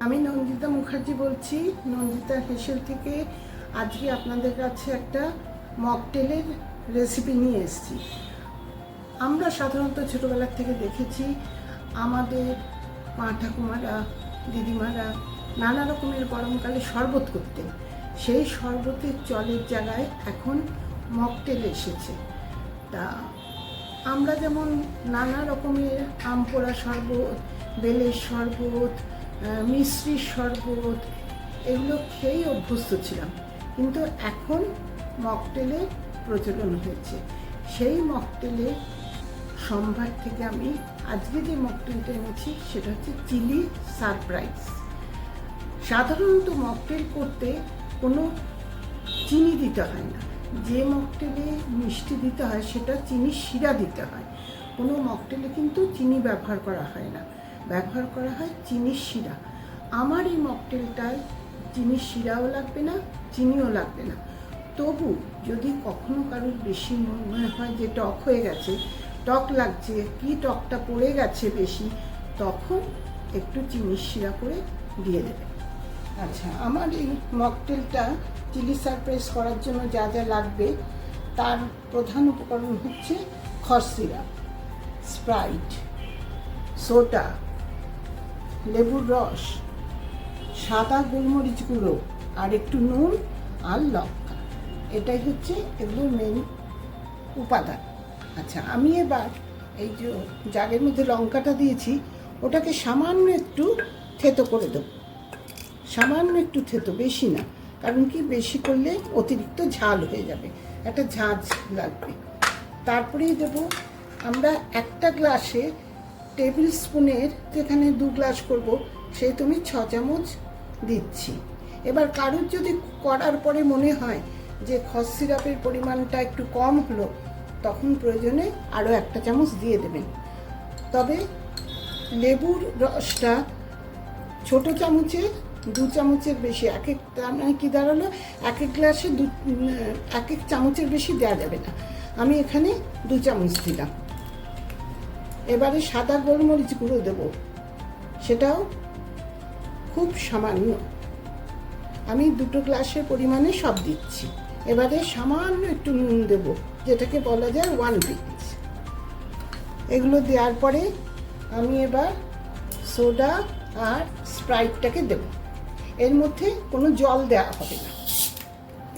আমি নন্দিতা মুখার্জি বলছি, নন্দিতা হেসেল থেকে। আজকে আপনাদের কাছে একটা মকটেলের রেসিপি নিয়ে এসেছি। আমরা সাধারণত ছোটোবেলার থেকে দেখেছি আমাদের মা ঠাকুমারা, দিদিমারা নানা রকমের গরমকালে শরবত করতেন। সেই শরবতের জলের জায়গায় এখন মকটেল এসেছে। তা আমরা যেমন নানা রকমের আম পোড়া শরবত, বেলের শরবত, মিশ্রির শরবত এগুলো খেয়েই অভ্যস্ত ছিলাম, কিন্তু এখন মকটেলের প্রচলন হয়েছে। সেই মকটেলের সম্ভার থেকে আমি আজকে যে মকটেলটা এনেছি সেটা হচ্ছে চিলি সারপ্রাইজ। সাধারণত মকটেল করতে কোনো চিনি দিতে হয় না। যে মকটেলে মিষ্টি দিতে হয় সেটা চিনির শিরা দিতে হয়। কোনো মকটেলে কিন্তু চিনি ব্যবহার করা হয় না, ব্যবহার করা হয় চিনির শিরা। আমার এই মকটেলটায় চিনির শিরাও লাগবে না, চিনিও লাগবে না। তবু যদি কখনো কারোর বেশি মনে হয় যে টক হয়ে গেছে, টক লাগছে, কি টকটা পড়ে গেছে বেশি, তখন একটু চিনির শিরা করে দিয়ে দেবে। আচ্ছা, আমার এই মকটেলটা চিলি সারপ্রাইজ করার জন্য যা যা লাগবে তার প্রধান উপকরণ হচ্ছে খস সিরাপ, স্প্রাইট, সোডা, লেবুর রস, সাদা গোলমরিচ গুঁড়ো, আর একটু নুন আর লঙ্কা। এটাই হচ্ছে এগুলোর মেন উপাদান। আচ্ছা, আমি এবার এই যে জাগের মধ্যে লঙ্কাটা দিয়েছি ওটাকে সামান্য একটু থেতো করে দেবো। সামান্য একটু থেতো, বেশি না, কারণ কি বেশি করলে অতিরিক্ত ঝাল হয়ে যাবে, একটা ঝাঁঝ লাগবে। তারপরেই দেবো আমরা একটা গ্লাসে টেবিল স্পুনের যেখানে 2 গ্লাস করব সেই তুমি 6 চামচ দিচ্ছি। এবার কারুর যদি করার পরে মনে হয় যে খস সিরাপের পরিমাণটা একটু কম হলো, তখন প্রয়োজনে আরও 1 চামচ দিয়ে দেবেন। তবে লেবুর রসটা ছোট চামচে 2 চামচের বেশি, এক এক মানে কী দাঁড়ালো, এক এক গ্লাসে 1 চামচের বেশি দেওয়া যাবে না। আমি এখানে 2 চামচ দিলাম। এবারে সাদা গোলমরিচ গুঁড়ো দেবো, সেটাও খুব সামান্য। আমি 2 গ্লাসের পরিমাণে সব দিচ্ছি। এবারে সামান্য একটু নুন দেবো, যেটাকে বলা যায় 1 পিঞ্চ। এগুলো দেওয়ার পরে আমি এবার সোডা আর স্প্রাইটটাকে দেবো। এর মধ্যে কোনো জল দেওয়া হবে না।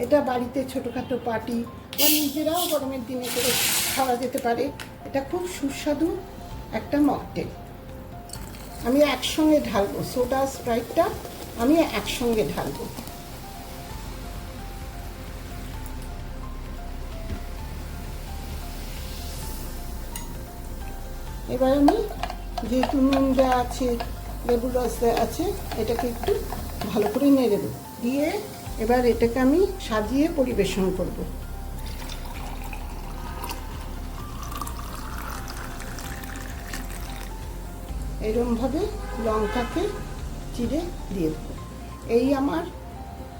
এটা বাড়িতে ছোটোখাটো পার্টি বা নিজেরাও গরমের দিনে করে খাওয়া যেতে পারে। এটা খুব সুস্বাদু একটা মকটেল। আমি একসঙ্গে ঢালবো, সোডা স্প্রাইটটা আমি একসঙ্গে ঢালবো। এবার আমি যেহেতু নুন দেওয়া আছে, লেবুর রস দেওয়া আছে, এটাকে একটু ভালো করে নেড়ে দেবো। দিয়ে এবার এটাকে আমি সাজিয়ে পরিবেশন করব। এরকমভাবে লঙ্কাকে চিড়ে দিয়ে দেবো। এই আমার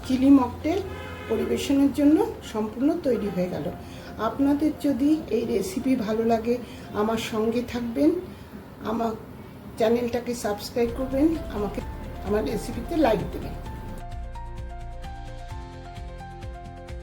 চিলি মকটেল পরিবেশনের জন্য সম্পূর্ণ তৈরি হয়ে গেল। আপনাদের যদি এই রেসিপি ভালো লাগে আমার সঙ্গে থাকবেন, আমার চ্যানেলটাকে সাবস্ক্রাইব করবেন, আমাকে আমার রেসিপিতে লাইক দেবেন।